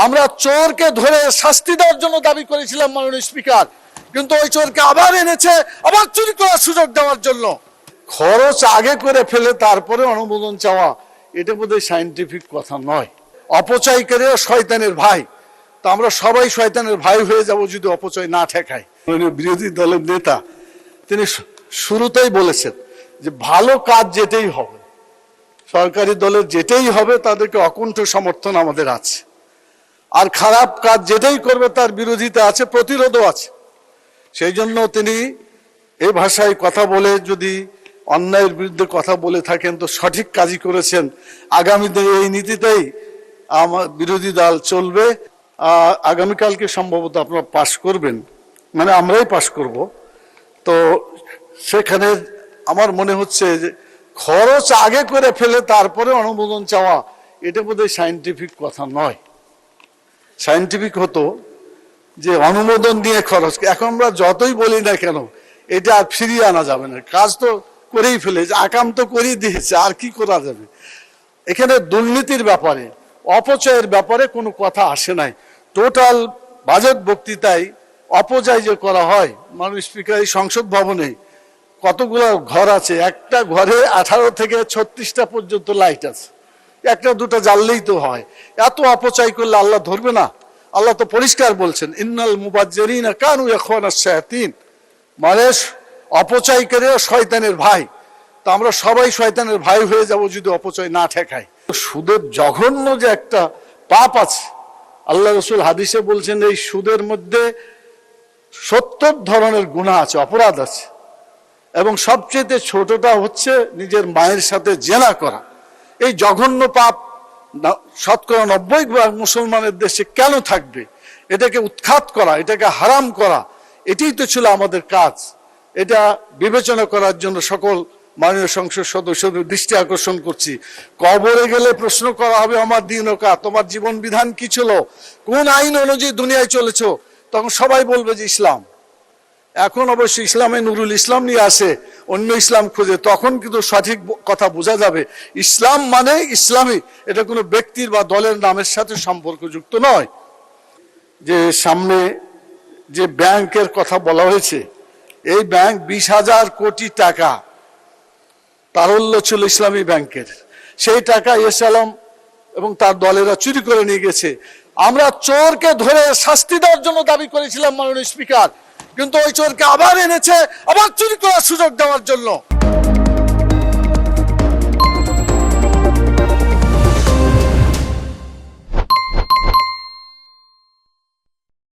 আমরা চোরকে ধরে শাস্তি দেওয়ার জন্য দাবি করেছিলাম মাননীয় স্পিকার, কিন্তু ওই চোরকে আবার এনেছে আবার চুরি করার সুযোগ দেওয়ার জন্য। খরচ আগে করে ফেলে তারপরে অনুমোদন চাওয়া, এটা বোধহয় সায়েন্টিফিক কথা নয়। অপচয়কারীরা শয়তানের ভাই, তো আমরা সবাই শয়তানের ভাই হয়ে যাব যদি অপচয় না ঠেকায়। বিরোধী দলের নেতা তিনি শুরুতেই বলেছেন যে ভালো কাজ যেটাই হবে, সরকারি দলের যেটাই হবে তাদেরকে অকুণ্ঠ সমর্থন আমাদের আছে, আর খারাপ কাজ যেটাই করবে তার বিরোধিতা আছে, প্রতিরোধও আছে। সেই জন্য তিনি এই ভাষায় কথা বলে যদি অন্যায়ের বিরুদ্ধে কথা বলে থাকেন তো সঠিক কাজই করেছেন। আগামীতে এই নীতিতেই আমার বিরোধী দল চলবে। আগামীকালকে সম্ভবত আপনারা পাশ করবেন, মানে আমরাই পাশ করব। তো সেখানে আমার মনে হচ্ছে যে খরচ আগে করে ফেলে তারপরে অনুমোদন চাওয়া, এটা বোধহয় সায়েন্টিফিক কথা নয়। সায়েন্টিফিক হতো যে অনুমোদন দিয়ে খরচ। এখন আমরা যতই বলি না কেন এটা আর ফিরিয়ে আনা যাবে না, কাজ তো করেই ফেলেছে, আকাম তো করেই দিয়েছে, আর কি করা যাবে। এখানে দুর্নীতির ব্যাপারে, অপচয়ের ব্যাপারে কোনো কথা আসে নাই। টোটাল বাজেট বক্তৃতায় অপচয় যে করা হয়, মাননীয় স্পিকার এই সংসদ ভবনে কতগুলো ঘর আছে, একটা ঘরে 18 থেকে 36টা পর্যন্ত লাইট আছে, একটা দুটা জ্বাললেই তো হয়। এত অপচয় করলে আল্লাহ ধরবে না? আল্লাহ তো পরিষ্কার বলছেন, ইন্নাল মুবাজ্জিরিনা কানু ইখওয়ানাশ শায়াতিন, মানে অপচয়কারীরা শয়তানের ভাই। তো আমরা সবাই শয়তানের ভাই হয়ে যাব যদি অপচয় না ঠেকায়। সুদের জঘন্য যে একটা পাপ আছে, আল্লাহ রাসূল হাদিসে বলছেন এই সুদের মধ্যে 70 ধরনের গুনাহ আছে, অপরাধ আছে, এবং সবচেয়ে ছোটটা হচ্ছে নিজের মায়ের সাথে জেনা করা। এই জঘন্য পাপ শতকরা 90% মুসলমানের দেশে কেন থাকবে? এটাকে উৎখাত করা, এটাকে হারাম করা, এটাই তো ছিল আমাদের কাজ। এটা বিবেচনা করার জন্য সকল মাননীয় সংসদ সদস্যদের দৃষ্টি আকর্ষণ করছি। কবরে গেলে প্রশ্ন করা হবে আমার দিনকা, তোমার জীবন বিধান কি ছিল, কোন আইন অনুযায়ী দুনিয়ায় চলেছ, তখন সবাই বলবে যে ইসলাম। এখন অবশ্যই ইসলামে নুরুল ইসলাম নিয়ে আসে, অন্য ইসলাম খুঁজে, তখন কিন্তু সঠিক কথা বোঝা যাবে। ইসলাম মানে ইসলামী, এটা কোনো ব্যক্তির বা দলের নামের সাথে সম্পর্কযুক্ত নয়। যে সামনে যে ব্যাংকের কথা বলা হয়েছে, এই ব্যাংক 20,000 কোটি টাকা তারল্য ছিল ইসলামী ব্যাংকের, সেই টাকা এস আলম এবং তার দলেরা চুরি করে নিয়ে গেছে। আমরা চোরকে ধরে শাস্তি দেওয়ার জন্য দাবি করেছিলাম মাননীয় স্পিকার, কিন্তু ওই চোরকে আবার এনেছে আবার চুরি করার সুযোগ দেওয়ার জন্য।